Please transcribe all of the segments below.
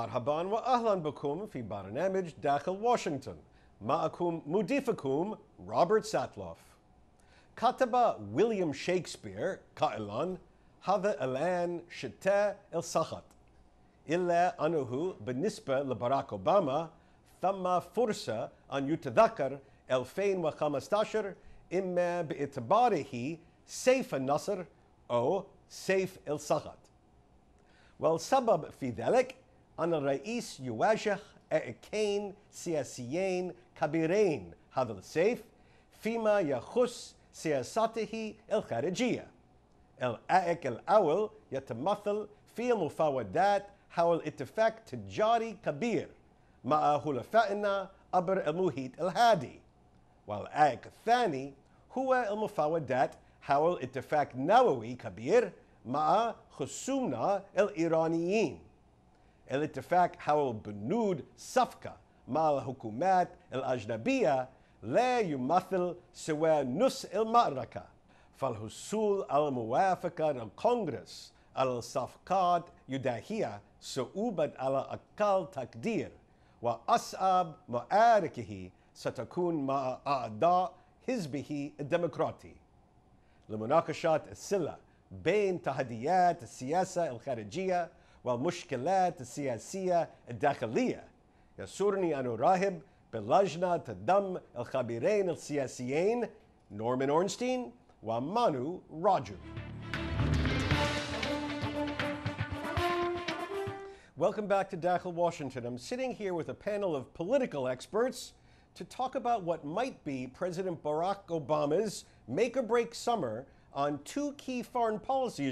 مرحبا وأهلا بكم في برنامج داخل واشنطن. معكم مضيفكم روبرت ساتلوف. كتب ويليام شكسبير قائلا: هذا الآن شتاء السخط. إلا أنه بالنسبة لبراك أوباما ثم فرصة أن يتذكر 2015 إما باعتباره سيف النصر أو سيف السخط. والسبب في ذلك أن الرئيس يواجه عائقين سياسيين كبيرين هذا السيف فيما يخص سياساته الخارجية. العائق الأول يتمثل في المفاوضات حول اتفاق تجاري كبير مع حلفائنا عبر المحيط الهادي، والعائق الثاني هو المفاوضات حول اتفاق نووي كبير مع خصومنا الإيرانيين. الاتفاق حول بنود صفقة مع الحكومات الأجنبية لا يمثل سوى نصف المعركة، فالحصول على موافقة الكونغرس على الصفقات يداهي صعوبة على أقل تقدير، وأصعب معاركه ستكون مع أعضاء حزبه الديمقراطي. لمناقشة الصلة بين تحديات السياسة الخارجية والمشكلات السياسية الداخلية، يسرني أن أرحب بلجنة تقدم الخبيرين السياسيين نورمان أورنستين ومانو راجو. Welcome back to Dakhel, Washington. I'm sitting here with a panel of political experts to talk about what might be President Barack Obama's make-or-break summer on two key foreign policy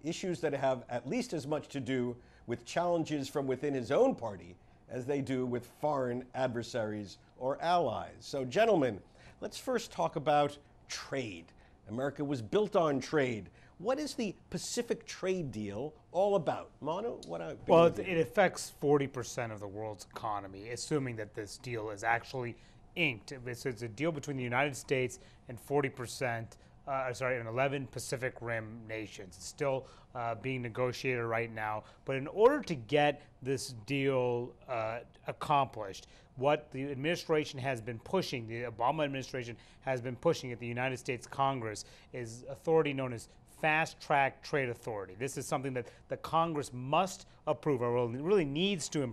issues that have at least as much to do with challenges from within his own party as they do with foreign adversaries or allies. So, gentlemen, let's first talk about trade. America was built on trade. What is the Pacific trade deal all about? Manu, Well, it affects 40% of the world's economy, assuming that this deal is actually inked. It's a deal between the United States and 11 Pacific Rim nations. It's still being negotiated right now. But in order to get this deal accomplished, what the administration has been pushing, the Obama administration has been pushing at the United States Congress, is authority known as fast-track trade authority. This is something that the Congress must approve, or really needs to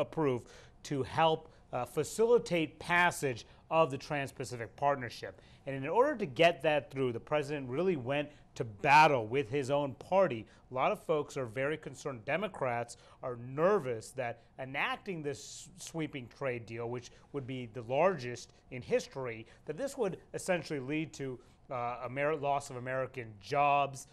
approve to help facilitate passage of the Trans-Pacific Partnership. And in order to get that through, the president really went to battle with his own party. A lot of folks are very concerned. Democrats are nervous that enacting this sweeping trade deal, which would be the largest in history, that this would essentially lead to loss of American jobs,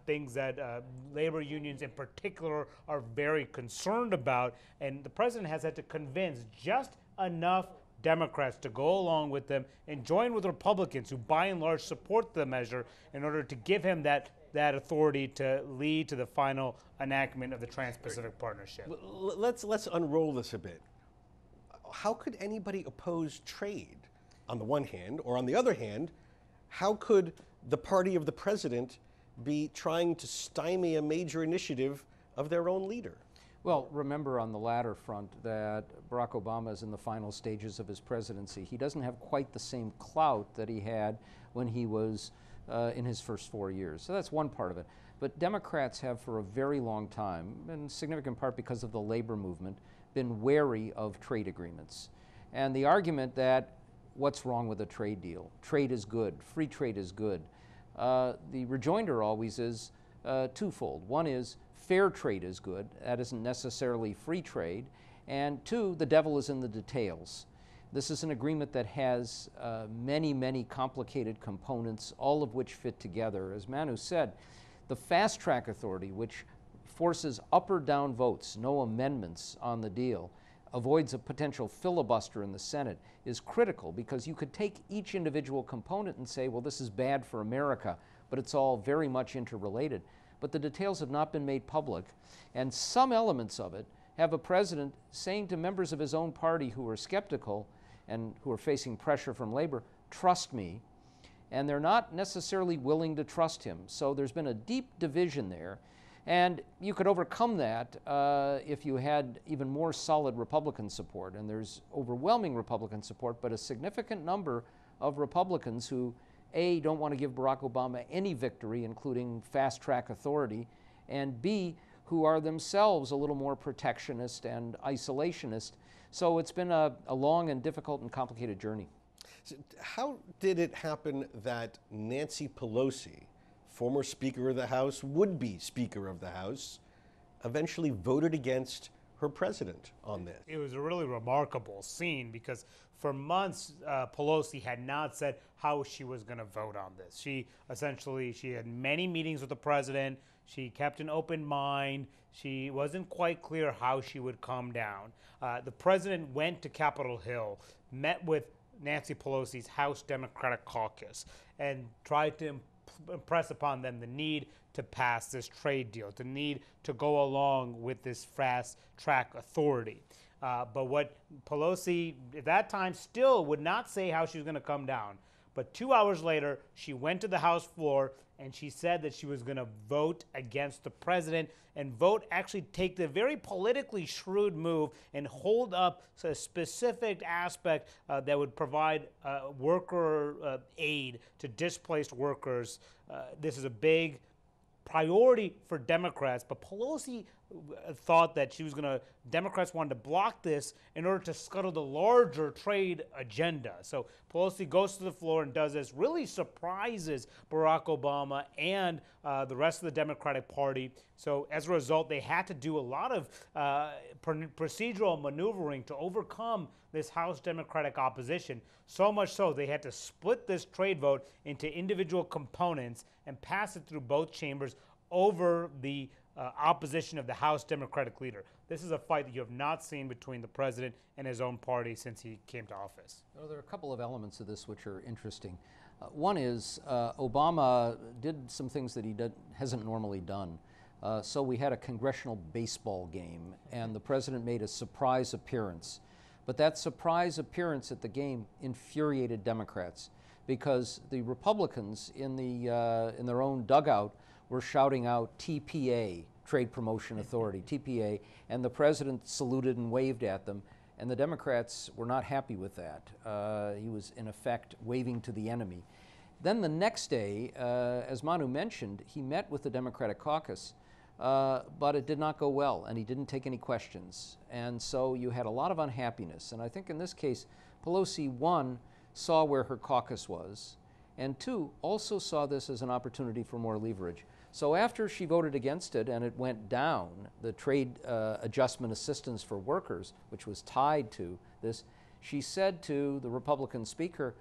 things that labor unions in particular are very concerned about. And the president has had to convince just enough Democrats to go along with them and join with Republicans who by and large support the measure in order to give him that authority to lead to the final enactment of the Trans-Pacific Partnership. Let's unroll this a bit. How could anybody oppose trade on the one hand, or on the other hand, how could the party of the president be trying to stymie a major initiative of their own leader? Well, remember on the latter front that Barack Obama is in the final stages of his presidency. He doesn't have quite the same clout that he had when he was in his first 4 years. So that's one part of it. But Democrats have for a very long time, in significant part because of the labor movement, been wary of trade agreements. And the argument that what's wrong with a trade deal? Trade is good. Free trade is good. The rejoinder always is twofold. One is fair trade is good. That isn't necessarily free trade. And two, the devil is in the details. This is an agreement that has many, many complicated components, all of which fit together. As Manu said, the fast track authority, which forces up or down votes, no amendments on the deal, avoids a potential filibuster in the Senate, is critical because you could take each individual component and say, well, this is bad for America, but it's all very much interrelated. But the details have not been made public, and some elements of it have a president saying to members of his own party who are skeptical and who are facing pressure from labor, trust me, and they're not necessarily willing to trust him. So there's been a deep division there. And you could overcome that if you had even more solid Republican support. And there's overwhelming Republican support, but a significant number of Republicans who, A, don't want to give Barack Obama any victory, including fast-track authority, and B, who are themselves a little more protectionist and isolationist. So it's been a long and difficult and complicated journey. So how did it happen that Nancy Pelosi, former Speaker of the House, would-be Speaker of the House, eventually voted against her president on this? It was a really remarkable scene because for months Pelosi had not said how she was going to vote on this. She had many meetings with the president. She kept an open mind. She wasn't quite clear how she would come down. The president went to Capitol Hill, met with Nancy Pelosi's House Democratic Caucus, and tried to impress upon them the need to pass this trade deal, the need to go along with this fast-track authority. But what Pelosi at that time still would not say how she was going to come down. But 2 hours later, she went to the House floor and she said that she was going to vote against the president and take the very politically shrewd move and hold up a specific aspect that would provide worker aid to displaced workers. This is a big priority for Democrats, but Pelosi thought that Democrats wanted to block this in order to scuttle the larger trade agenda. So Pelosi goes to the floor and does this, really surprises Barack Obama and the rest of the Democratic Party. So as a result, they had to do a lot of procedural maneuvering to overcome this House Democratic opposition. So much so, they had to split this trade vote into individual components and pass it through both chambers over the opposition of the House Democratic leader. This is a fight that you have not seen between the president and his own party since he came to office. Well, there are a couple of elements of this which are interesting. One is Obama did some things that he hasn't normally done. So we had a congressional baseball game, and the president made a surprise appearance. But that surprise appearance at the game infuriated Democrats because the Republicans in their own dugout were shouting out TPA, Trade Promotion Authority, TPA, and the president saluted and waved at them, and the Democrats were not happy with that. He was, in effect, waving to the enemy. Then the next day, as Manu mentioned, he met with the Democratic caucus, but it did not go well, and he didn't take any questions. And so you had a lot of unhappiness. And I think in this case, Pelosi, one, saw where her caucus was, and two, also saw this as an opportunity for more leverage. So after she voted against it and it went down, the trade adjustment assistance for workers, which was tied to this, she said to the Republican speaker,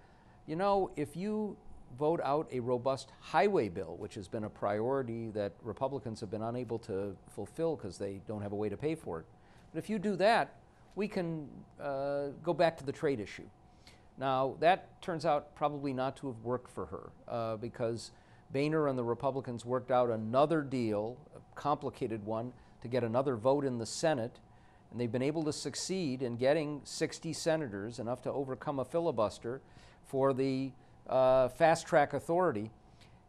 you know, if you vote out a robust highway bill, which has been a priority that Republicans have been unable to fulfill because they don't have a way to pay for it. But if you do that, we can go back to the trade issue. Now, that turns out probably not to have worked for her because Boehner and the Republicans worked out another deal, a complicated one, to get another vote in the Senate, and they've been able to succeed in getting 60 senators, enough to overcome a filibuster, for the fast-track authority.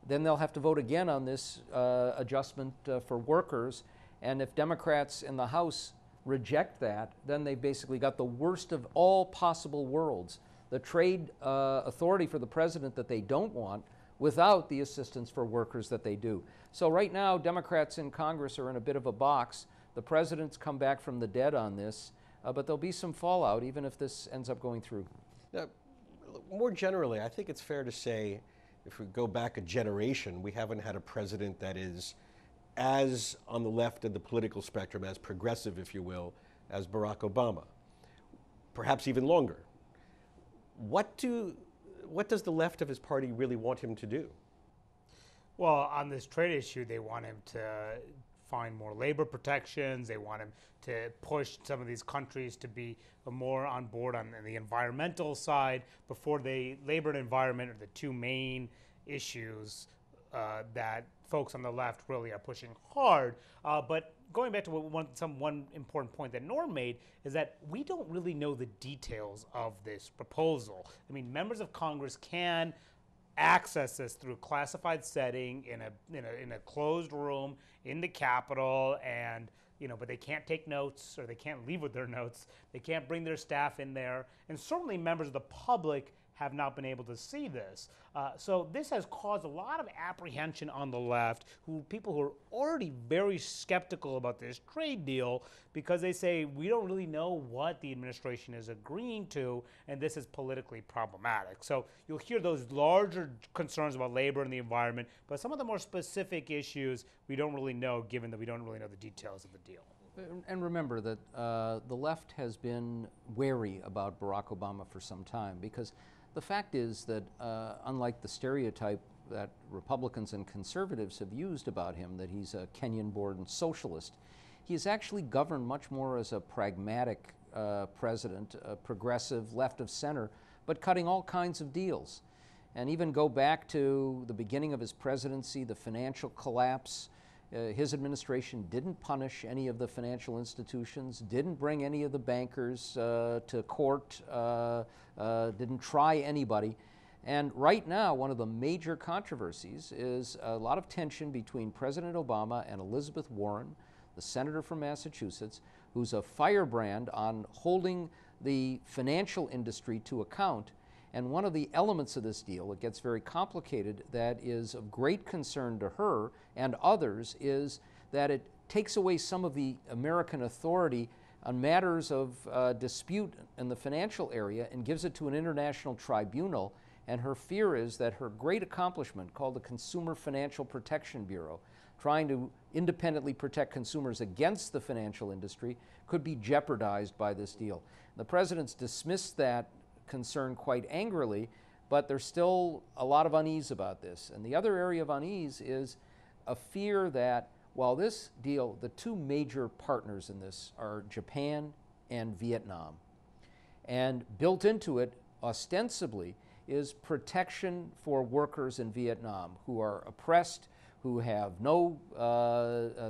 Then they'll have to vote again on this adjustment for workers, and if Democrats in the House reject that, then they've basically got the worst of all possible worlds. The trade authority for the president that they don't want, without the assistance for workers that they do. So right now, Democrats in Congress are in a bit of a box. The president's come back from the dead on this, but there'll be some fallout even if this ends up going through. Now, more generally, I think it's fair to say, if we go back a generation, we haven't had a president that is as on the left of the political spectrum, as progressive, if you will, as Barack Obama. Perhaps even longer. What does the left of his party really want him to do? Well, on this trade issue, they want him to find more labor protections. They want him to push some of these countries to be more on board on the environmental side. Labor and environment are the two main issues that folks on the left really are pushing hard. But going back to one important point that Norm made is that we don't really know the details of this proposal. I mean, members of Congress can access this through a classified setting in a closed room in the Capitol, and but they can't take notes, or they can't leave with their notes. They can't bring their staff in there, and certainly members of the public have not been able to see this. So this has caused a lot of apprehension on the left, people who are already very skeptical about this trade deal, because they say we don't really know what the administration is agreeing to, and this is politically problematic. So you'll hear those larger concerns about labor and the environment, but some of the more specific issues we don't really know, given that we don't really know the details of the deal. And remember that the left has been wary about Barack Obama for some time, because the fact is that unlike the stereotype that Republicans and conservatives have used about him, that he's a Kenyan-born socialist, he has actually governed much more as a pragmatic president, a progressive, left of center, but cutting all kinds of deals. And even go back to the beginning of his presidency, the financial collapse. His administration didn't punish any of the financial institutions, didn't bring any of the bankers to court, didn't try anybody. And right now, one of the major controversies is a lot of tension between President Obama and Elizabeth Warren, the senator from Massachusetts, who's a firebrand on holding the financial industry to account. And one of the elements of this deal, it gets very complicated, that is of great concern to her and others, is that it takes away some of the American authority on matters of dispute in the financial area and gives it to an international tribunal. And her fear is that her great accomplishment, called the Consumer Financial Protection Bureau, trying to independently protect consumers against the financial industry, could be jeopardized by this deal. The president's dismissed that concern quite angrily, but there's still a lot of unease about this. And the other area of unease is a fear that while this deal, the two major partners in this are Japan and Vietnam. And built into it, ostensibly, is protection for workers in Vietnam who are oppressed, who have no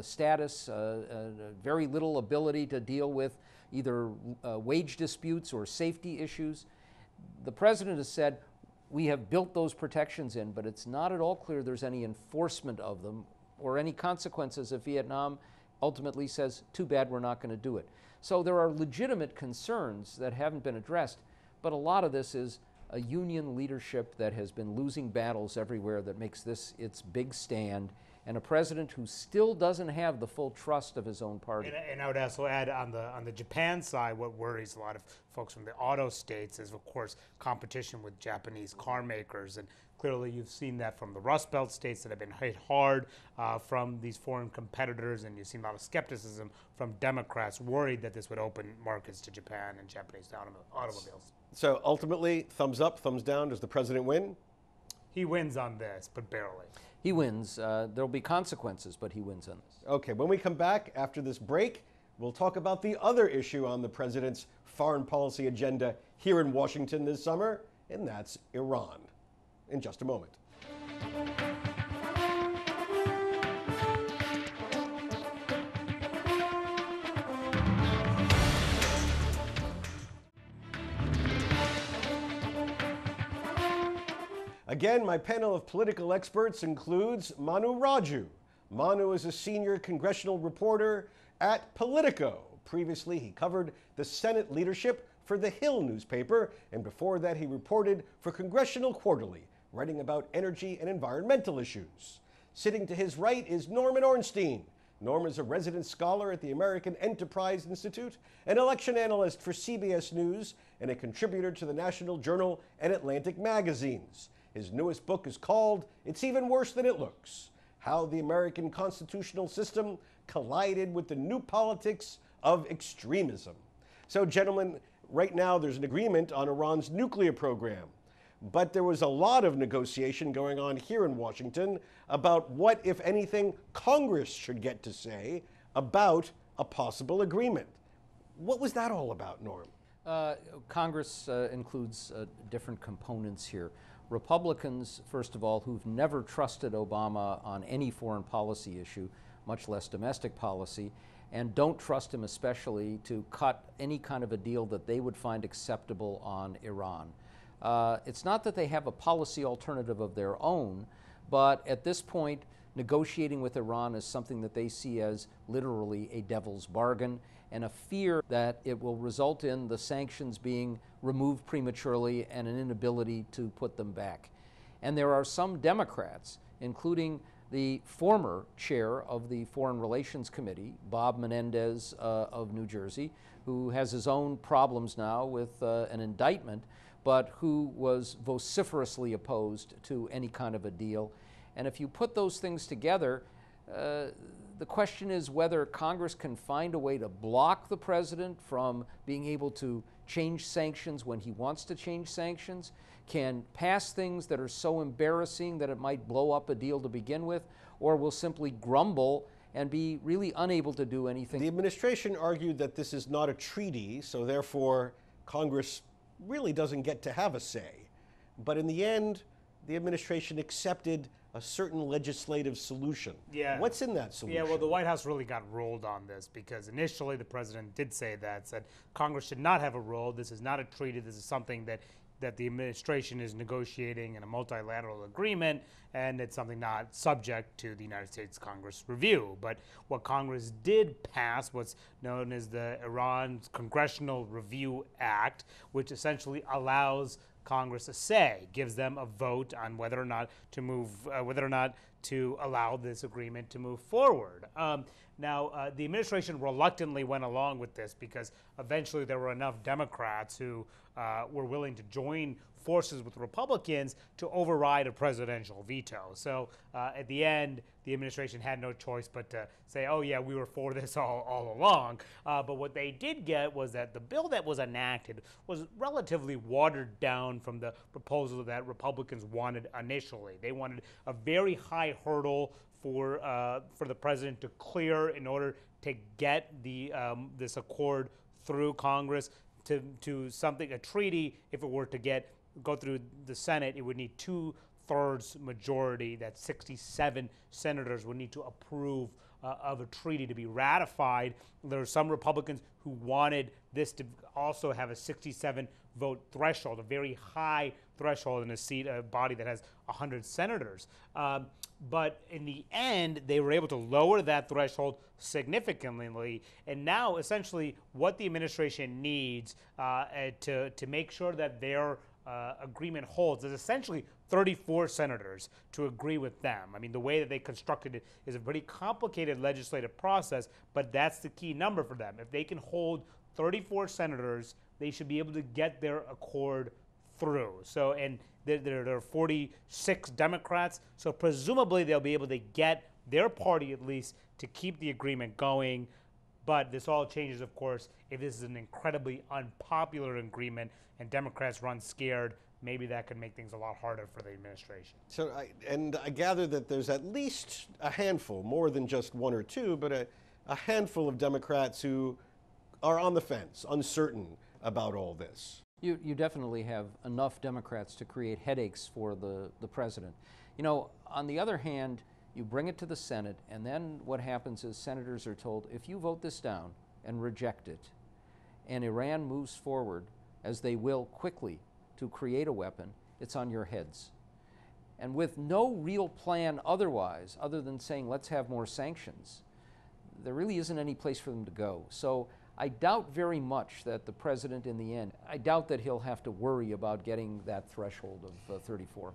status, very little ability to deal with either wage disputes or safety issues. The president has said, we have built those protections in, but it's not at all clear there's any enforcement of them or any consequences if Vietnam ultimately says, too bad, we're not going to do it. So there are legitimate concerns that haven't been addressed, but a lot of this is a union leadership that has been losing battles everywhere that makes this its big stand, and a president who still doesn't have the full trust of his own party. And I would also add, on the Japan side, what worries a lot of folks from the auto states is, of course, competition with Japanese car makers. And clearly you've seen that from the Rust Belt states that have been hit hard from these foreign competitors, and you've seen a lot of skepticism from Democrats worried that this would open markets to Japan and Japanese automobiles. So ultimately, thumbs up, thumbs down, does the president win? He wins on this, but barely. He wins. There'll be consequences, but he wins on this. Okay, when we come back after this break, we'll talk about the other issue on the president's foreign policy agenda here in Washington this summer, and that's Iran. In just a moment. Again, my panel of political experts includes Manu Raju. Manu is a senior congressional reporter at Politico. Previously, he covered the Senate leadership for the Hill newspaper, and before that, he reported for Congressional Quarterly, writing about energy and environmental issues. Sitting to his right is Norman Ornstein. Norm is a resident scholar at the American Enterprise Institute, an election analyst for CBS News, and a contributor to the National Journal and Atlantic magazines. His newest book is called It's Even Worse Than It Looks: How the American Constitutional System Collided with the New Politics of Extremism. So, gentlemen, right now there's an agreement on Iran's nuclear program. But there was a lot of negotiation going on here in Washington about what, if anything, Congress should get to say about a possible agreement. What was that all about, Norm? Congress includes different components here. Republicans, first of all, who've never trusted Obama on any foreign policy issue, much less domestic policy, and don't trust him especially to cut any kind of a deal that they would find acceptable on Iran. It's not that they have a policy alternative of their own, but at this point, negotiating with Iran is something that they see as literally a devil's bargain, and a fear that it will result in the sanctions being removed prematurely and an inability to put them back. And there are some Democrats, including the former chair of the Foreign Relations Committee, Bob Menendez of New Jersey, who has his own problems now with an indictment, but who was vociferously opposed to any kind of a deal. And if you put those things together, the question is whether Congress can find a way to block the president from being able to change sanctions when he wants to change sanctions, can pass things that are so embarrassing that it might blow up a deal to begin with, or will simply grumble and be really unable to do anything. The administration argued that this is not a treaty, so therefore Congress really doesn't get to have a say. But in the end, the administration accepted a certain legislative solution. Yeah. What's in that solution? Yeah, well, the White House really got rolled on this because initially the president did say that, said Congress should not have a role. This is not a treaty. This is something that the administration is negotiating in a multilateral agreement, and it's something not subject to the United States Congress review. But what Congress did pass was known as the Iran Congressional Review Act, which essentially allows Congress a say, gives them a vote on whether or not to allow this agreement to move forward. Now, the administration reluctantly went along with this because eventually there were enough Democrats who were willing to join forces with Republicans to override a presidential veto. So at the end, the administration had no choice but to say, oh yeah, we were for this all along. But what they did get was that the bill that was enacted was relatively watered down from the proposal that Republicans wanted initially. They wanted a very high hurdle for the president to clear in order to get this accord through Congress to something, a treaty. If it were to go through the Senate, it would need 2/3 majority. That 67 senators would need to approve of a treaty to be ratified. There are some Republicans who wanted this to also have a 67 vote threshold, a very high threshold in a body that has 100 senators. But in the end, they were able to lower that threshold significantly. And now, essentially, what the administration needs to make sure that their agreement holds is essentially 34 senators to agree with them. I mean, the way that they constructed it is a pretty complicated legislative process, but that's the key number for them. If they can hold 34 senators, they should be able to get their accord through. So, and there are 46 Democrats, so presumably they'll be able to get their party at least to keep the agreement going. But this all changes, of course, if this is an incredibly unpopular agreement and Democrats run scared. Maybe that could make things a lot harder for the administration. So, I gather that there's at least a handful, more than just one or two, but a handful of Democrats who are on the fence, uncertain about all this. You definitely have enough Democrats to create headaches for the president. You know, on the other hand, you bring it to the Senate, and then what happens is senators are told, if you vote this down and reject it, and Iran moves forward, as they will quickly, to create a weapon, it's on your heads. And with no real plan otherwise, other than saying, let's have more sanctions, there really isn't any place for them to go. So I doubt very much that the president, in the end, I doubt that he'll have to worry about getting that threshold of 34.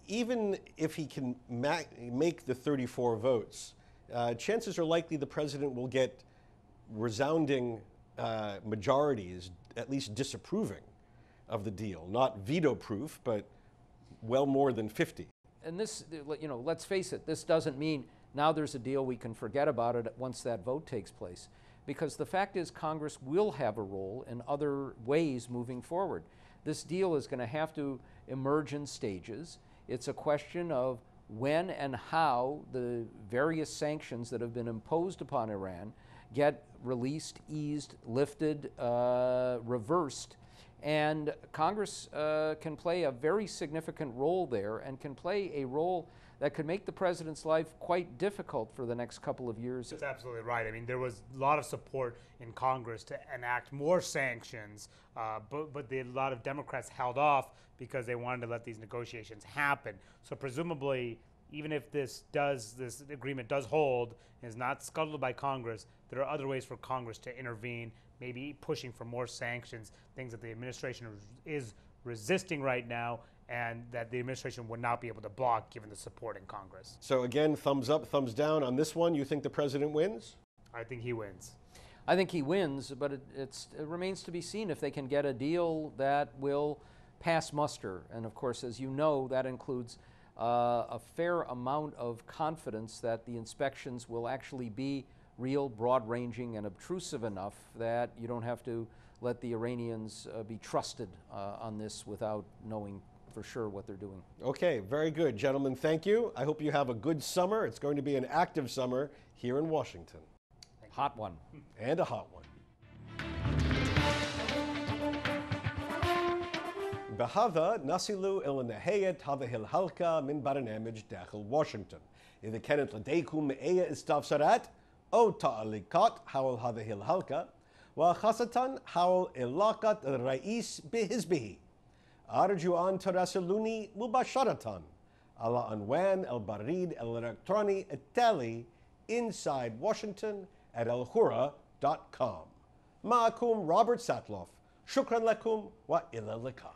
Even if he can make the 34 votes, chances are likely the president will get resounding majorities, at least disapproving of the deal. Not veto-proof, but well more than 50. And this, you know, let's face it, this doesn't mean now there's a deal, we can forget about it once that vote takes place. Because the fact is Congress will have a role in other ways moving forward. This deal is going to have to emerge in stages. It's a question of when and how the various sanctions that have been imposed upon Iran get released, eased, lifted, reversed. And Congress can play a very significant role there, and can play a role that could make the president's life quite difficult for the next couple of years. That's absolutely right. I mean, there was a lot of support in Congress to enact more sanctions, but a lot of Democrats held off because they wanted to let these negotiations happen. So presumably, even if this agreement does hold and is not scuttled by Congress, there are other ways for Congress to intervene, maybe pushing for more sanctions, things that the administration is resisting right now, and that the administration would not be able to block given the support in Congress. So again, thumbs up, thumbs down on this one. You think the president wins? I think he wins. I think he wins, but it remains to be seen if they can get a deal that will pass muster. And of course, as you know, that includes a fair amount of confidence that the inspections will actually be real, broad-ranging, and obtrusive enough that you don't have to let the Iranians be trusted on this without knowing for sure what they're doing. Okay, very good. Gentlemen, thank you. I hope you have a good summer. It's going to be an active summer here in Washington. Hot one. And a hot one. بهذا نصل إلى نهاية هذه الحلقة من برنامج داخل واشنطن. إذا كانت لديكم أي استفسارات أو تعليقات حول هذه الحلقة وخاصة حول علاقة الرئيس بحزبه، أرجو أن تراسلوني مباشرة على عنوان البريد الإلكتروني التالي insidewashington@alhurra.com. معكم روبرت ساتلوف. شكرا لكم وإلى اللقاء.